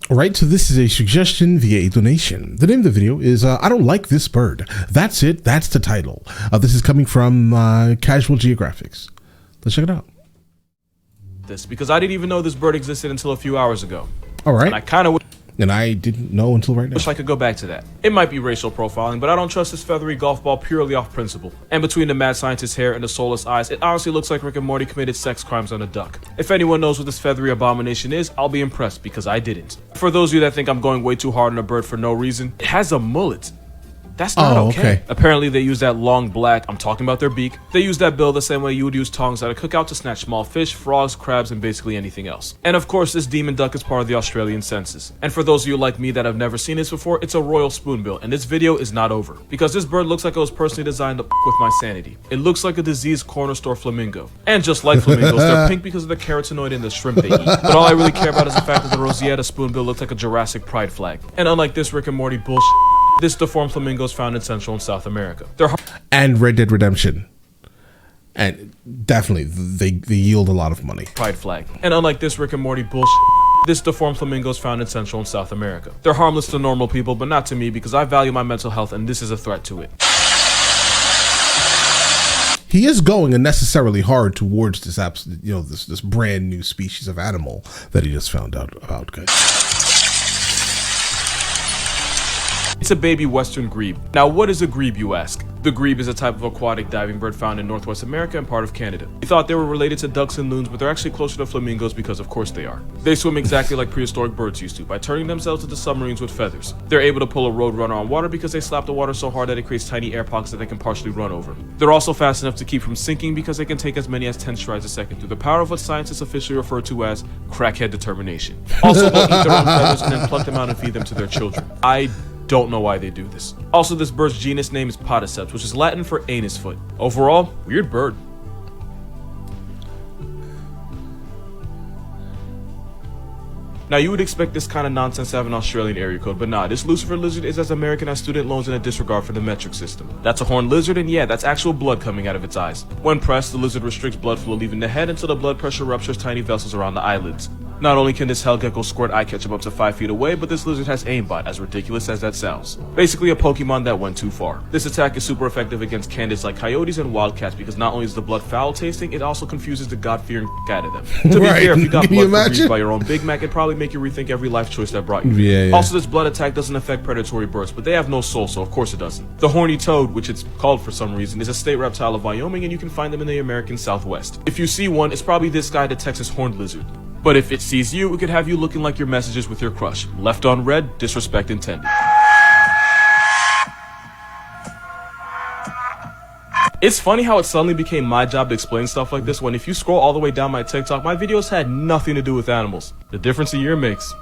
Alright, so this is a suggestion via a donation. The name of the video is I Don't Like This Bird. That's it, that's the title. This is coming from Casual Geographics. Let's check it out. Because I didn't even know this bird existed until a few hours ago. Alright. And I kind of And I didn't know until right now. wish I could go back to that. It might be racial profiling, but I don't trust this feathery golf ball purely off principle. And between the mad scientist's hair and the soulless eyes, it honestly looks like Rick and Morty committed sex crimes on a duck. If anyone knows what this feathery abomination is, I'll be impressed, because I didn't. For those of you that think I'm going way too hard on a bird for no reason, it has a mullet. That's not okay. Apparently they use that long black, I'm talking about their beak, they use that bill the same way you would use tongs at a cookout to snatch small fish, frogs, crabs, and basically anything else. And of course, this demon duck is part of the Australian census. And for those of you like me that have never seen this before, it's a royal spoonbill, and this video is not over. Because this bird looks like it was personally designed to with my sanity. It looks like a diseased corner store flamingo. And just like flamingos, they're pink because of the carotenoid in the shrimp they eat. But all I really care about is the fact that the Rosetta spoonbill looks like a Jurassic Pride flag. And unlike this Rick and Morty bullshit, this deformed flamingo is found in Central and South America. And Red Dead Redemption. And definitely, they yield a lot of money. Pride flag. And unlike this Rick and Morty bullshit, this deformed flamingo is found in Central and South America. They're harmless to normal people, but not to me because I value my mental health and this is a threat to it. He is going unnecessarily hard towards this this brand new species of animal that he just found out about, guys. It's a baby western grebe. Now what is a grebe, you ask? The grebe is a type of aquatic diving bird found in Northwest America and part of Canada. We thought they were related to ducks and loons, but they're actually closer to flamingos because of course they are. They swim exactly like prehistoric birds used to, by turning themselves into submarines with feathers. They're able to pull a road runner on water because they slap the water so hard that it creates tiny air pockets that they can partially run over. They're also fast enough to keep from sinking because they can take as many as 10 strides a second through the power of what scientists officially refer to as crackhead determination. Also, they'll eat their own feathers and then pluck them out and feed them to their children. I don't know why they do this. Also, this bird's genus name is Podiceps, which is Latin for anus foot. Overall, weird bird. Now, you would expect this kind of nonsense to have an Australian area code, but nah, this Lucifer lizard is as American as student loans in a disregard for the metric system. That's a horned lizard, and yeah, that's actual blood coming out of its eyes. When pressed, the lizard restricts blood flow leaving the head until the blood pressure ruptures tiny vessels around the eyelids. Not only can this hell gecko squirt eye ketchup up to 5 feet away, but this lizard has aimbot, as ridiculous as that sounds. Basically a Pokemon that went too far. This attack is super effective against candidates like coyotes and wildcats because not only is the blood foul tasting, it also confuses the god-fearing out of them. To be fair, if you got blood freezed by your own Big Mac, it'd probably make you rethink every life choice that brought you. Yeah. Also, this blood attack doesn't affect predatory birds, but they have no soul, so of course it doesn't. The horny toad, which it's called for some reason, is a state reptile of Wyoming, and you can find them in the American Southwest. If you see one, it's probably this guy, the Texas horned lizard. But if it sees you, it could have you looking like your messages with your crush. Left on red, disrespect intended. It's funny how it suddenly became my job to explain stuff like this when if you scroll all the way down my TikTok, my videos had nothing to do with animals. The difference a year makes.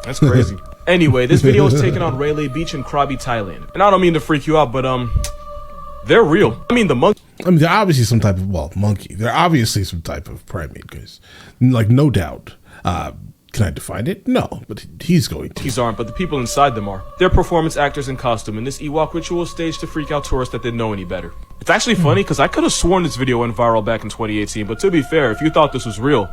That's crazy. Anyway, this video was taken on Railay Beach in Krabi, Thailand. And I don't mean to freak you out, but they're real. I mean, the monkey. I mean, they're obviously some type of, monkey. They're obviously some type of primate, guys. Like, no doubt. Can I define it? No, but he's going to. These aren't, but the people inside them are. They're performance actors in costume, and this Ewok ritual is staged to freak out tourists that didn't know any better. It's actually funny, because I could have sworn this video went viral back in 2018, but to be fair, if you thought this was real,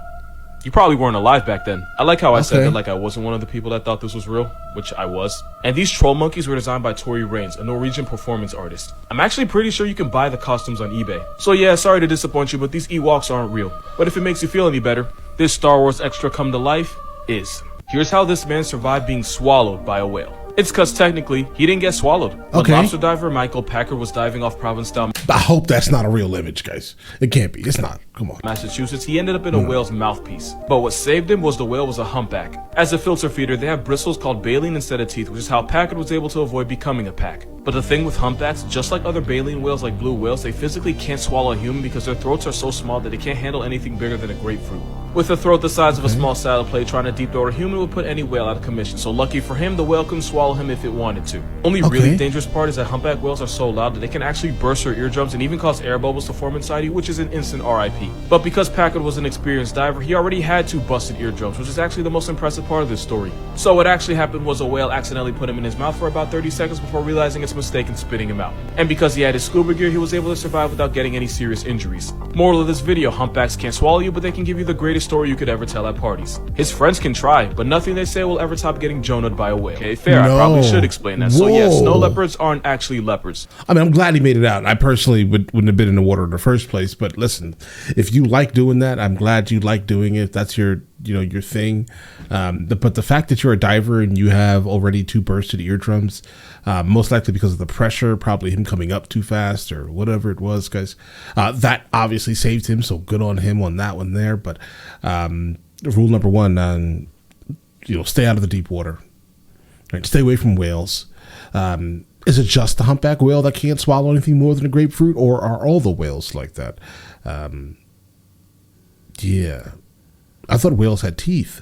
you probably weren't alive back then. I like how I said that like I wasn't one of the people that thought this was real, which I was. And these troll monkeys were designed by Tori Raines, a Norwegian performance artist. I'm actually pretty sure you can buy the costumes on eBay. So yeah, sorry to disappoint you, but these Ewoks aren't real. But if it makes you feel any better, this Star Wars extra come to life is. Here's how this man survived being swallowed by a whale. It's cause technically, he didn't get swallowed. When lobster diver Michael Packer was diving off Provincetown, I hope that's not a real image, guys. It can't be. It's not. Come on. Massachusetts, he ended up in a whale's mouthpiece. But what saved him was the whale was a humpback. As a filter feeder, they have bristles called baleen instead of teeth, which is how Packard was able to avoid becoming a pack. But the thing with humpbacks, just like other baleen whales like blue whales, they physically can't swallow a human because their throats are so small that they can't handle anything bigger than a grapefruit. With a throat the size of a small salad plate, trying to deep throat a human would put any whale out of commission. So lucky for him, the whale couldn't swallow him if it wanted to. Only really dangerous part is that humpback whales are so loud that they can actually burst your eardrum eardrums and even cause air bubbles to form inside you, which is an instant RIP. But because Packard was an experienced diver, he already had 2 busted eardrums, which is actually the most impressive part of this story. So what actually happened was a whale accidentally put him in his mouth for about 30 seconds before realizing its mistake and spitting him out. And because he had his scuba gear, he was able to survive without getting any serious injuries. Moral of this video, humpbacks can't swallow you, but they can give you the greatest story you could ever tell at parties. His friends can try, but nothing they say will ever top getting Jonah'd by a whale. Okay, fair, I probably should explain that. So yeah, snow leopards aren't actually leopards. I mean, I'm glad he made it out. I personally wouldn't have been in the water in the first place, but listen, if you like doing that, I'm glad you like doing it. That's your thing. But the fact that you're a diver and you have already 2 bursted eardrums, most likely because of the pressure, probably him coming up too fast or whatever it was, guys, that obviously saved him. So good on him on that one there. But rule number 1, stay out of the deep water. Right? Stay away from whales. Is it just the humpback whale that can't swallow anything more than a grapefruit, or are all the whales like that? Yeah. I thought whales had teeth.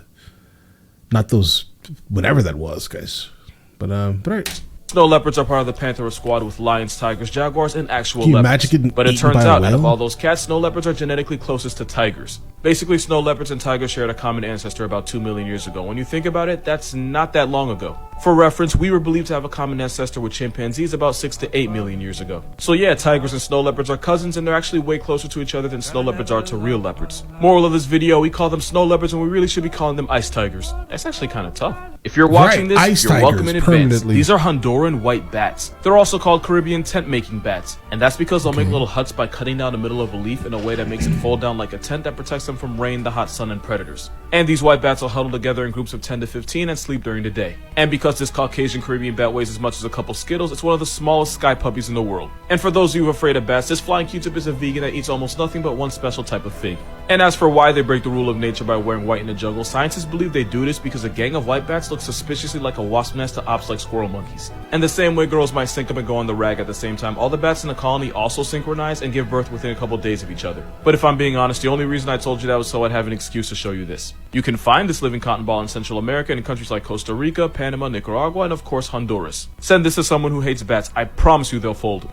Not those, whatever that was, guys. But all right. Snow leopards are part of the Panthera squad with lions, tigers, jaguars, and actual leopards. But it turns out, out of all those cats, snow leopards are genetically closest to tigers. Basically, snow leopards and tigers shared a common ancestor about 2 million years ago. When you think about it, that's not that long ago. For reference, we were believed to have a common ancestor with chimpanzees about 6 to 8 million years ago. So yeah, tigers and snow leopards are cousins, and they're actually way closer to each other than snow leopards are to real leopards. Moral of this video, we call them snow leopards when we really should be calling them ice tigers. That's actually kind of tough. If you're watching this, you're welcome in advance. These are Honduran white bats. They're also called Caribbean tent-making bats, and that's because they'll make little huts by cutting down the middle of a leaf in a way that makes it fold down like a tent that protects them from rain, the hot sun, and predators. And these white bats will huddle together in groups of 10 to 15 and sleep during the day. And because this Caucasian Caribbean bat weighs as much as a couple Skittles, it's one of the smallest sky puppies in the world. And for those of you afraid of bats, this flying Q-tip is a vegan that eats almost nothing but one special type of fig. And as for why they break the rule of nature by wearing white in the jungle, scientists believe they do this because a gang of white bats looks suspiciously like a wasp nest to ops like squirrel monkeys. And the same way girls might sync up and go on the rag at the same time, all the bats in the colony also synchronize and give birth within a couple days of each other. But if I'm being honest, the only reason I told you that was so I'd have an excuse to show you this. You can find this living cotton ball in Central America and in countries like Costa Rica, Panama, Nicaragua, and of course Honduras. Send this to someone who hates bats. I promise you they'll fold.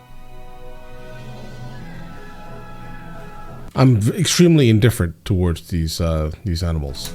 I'm extremely indifferent towards these animals.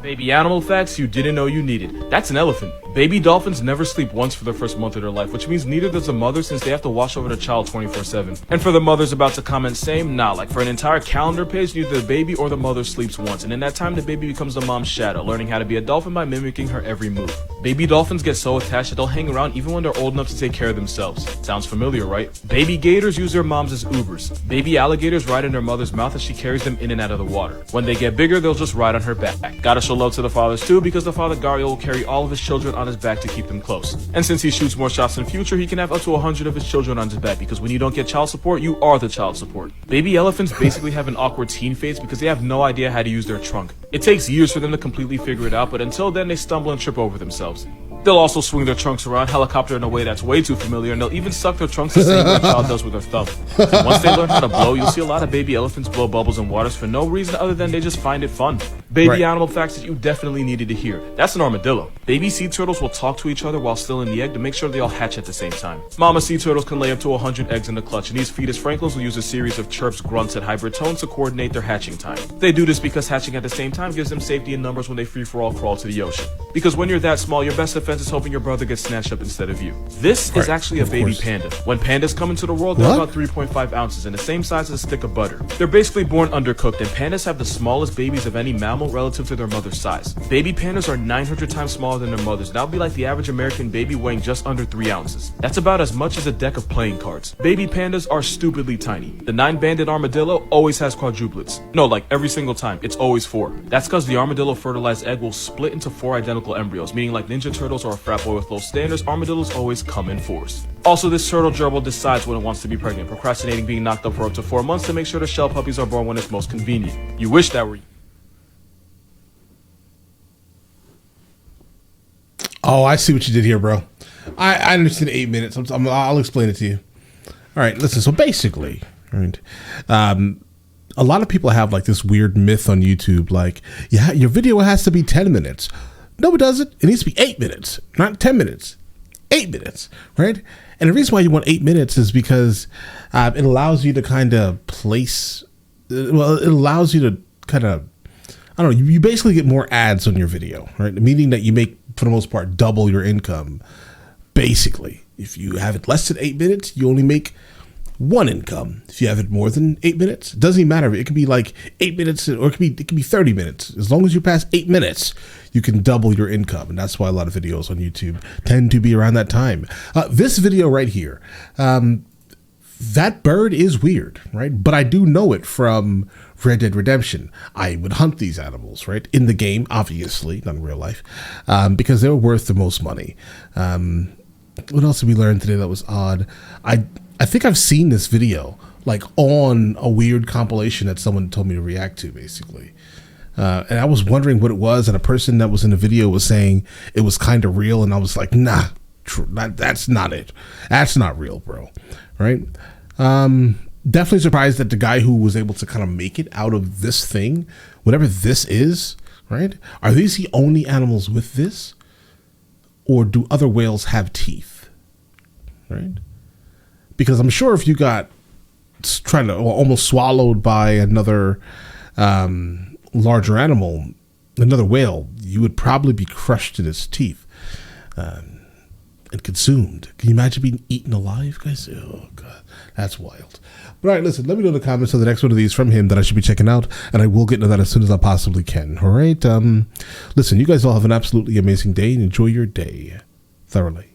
Baby animal facts you didn't know you needed. That's an elephant. Baby dolphins never sleep once for the first month of their life, which means neither does the mother since they have to watch over the child 24/7. And for the mothers about to comment same, nah, like for an entire calendar page, neither the baby or the mother sleeps once, and in that time the baby becomes the mom's shadow, learning how to be a dolphin by mimicking her every move. Baby dolphins get so attached that they'll hang around even when they're old enough to take care of themselves. Sounds familiar, right? Baby gators use their moms as Ubers. Baby alligators ride in their mother's mouth as she carries them in and out of the water. When they get bigger, they'll just ride on her back. Gotta show love to the fathers too, because the father Gario will carry all of his children on his back to keep them close. And since he shoots more shots in the future, he can have up to 100 of his children on his back, because when you don't get child support, you are the child support. Baby elephants basically have an awkward teen phase because they have no idea how to use their trunk. It takes years for them to completely figure it out, but until then they stumble and trip over themselves. They'll also swing their trunks around, helicopter in a way that's way too familiar, and they'll even suck their trunks the same way a child does with their thumb. And once they learn how to blow, you'll see a lot of baby elephants blow bubbles in waters for no reason other than they just find it fun. Baby animal facts that you definitely needed to hear. That's an armadillo. Baby sea turtles will talk to each other while still in the egg to make sure they all hatch at the same time. Mama sea turtles can lay up to 100 eggs in the clutch, and these fetus franklins will use a series of chirps, grunts, and hybrid tones to coordinate their hatching time. They do this because hatching at the same time gives them safety in numbers when they free-for-all crawl to the ocean. Because when you're that small, your best defense is hoping your brother gets snatched up instead of you. This is actually a baby panda. When pandas come into the world, they're about 3.5 ounces and the same size as a stick of butter. They're basically born undercooked, and pandas have the smallest babies of any mammal relative to their mother's size. Baby pandas are 900 times smaller than their mothers. That would be like the average American baby weighing just under 3 ounces. That's about as much as a deck of playing cards. Baby pandas are stupidly tiny. The 9-banded armadillo always has quadruplets. No, like every single time, it's always 4. That's because the armadillo fertilized egg will split into 4 identical embryos, meaning like Ninja Turtles or a frat boy with low standards, armadillos always come in 4s. Also, this turtle gerbil decides when it wants to be pregnant, procrastinating being knocked up for up to 4 months to make sure the shell puppies are born when it's most convenient. You wish that were you. Oh, I see what you did here, bro. I understand 8 minutes. I'll explain it to you. All right, listen. So basically, right, a lot of people have like this weird myth on YouTube, like, yeah, your video has to be 10 minutes. No, it doesn't. It needs to be 8 minutes, not 10 minutes. 8 minutes, right? And the reason why you want 8 minutes is because it allows you to kind of place, well, it allows you to kind of, I don't know, you basically get more ads on your video, right? Meaning that you make, for the most part, double your income. Basically, if you have it less than 8 minutes, you only make one income. If you have it more than 8 minutes, it doesn't even matter. It could be like 8 minutes, or it could be 30 minutes. As long as you pass 8 minutes, you can double your income, and that's why a lot of videos on YouTube tend to be around that time. This video right here, that bird is weird, right? But I do know it from Red Dead Redemption. I would hunt these animals, right? In the game, obviously, not in real life, because they were worth the most money. What else did we learn today that was odd? I think I've seen this video like on a weird compilation that someone told me to react to, basically. And I was wondering what it was, and a person that was in the video was saying it was kind of real, and I was like, nah, that's not it. That's not real, bro. Right? Definitely surprised that the guy who was able to kind of make it out of this thing, whatever this is, right? Are these the only animals with this? Or do other whales have teeth? Right? Because I'm sure if you got trying to almost swallowed by another larger animal, another whale, you would probably be crushed in its teeth and consumed. Can you imagine being eaten alive, guys? Oh, God, that's wild. But all right, listen, let me know in the comments of the next one of these from him that I should be checking out, and I will get into that as soon as I possibly can. All right? Listen, you guys all have an absolutely amazing day, and enjoy your day thoroughly.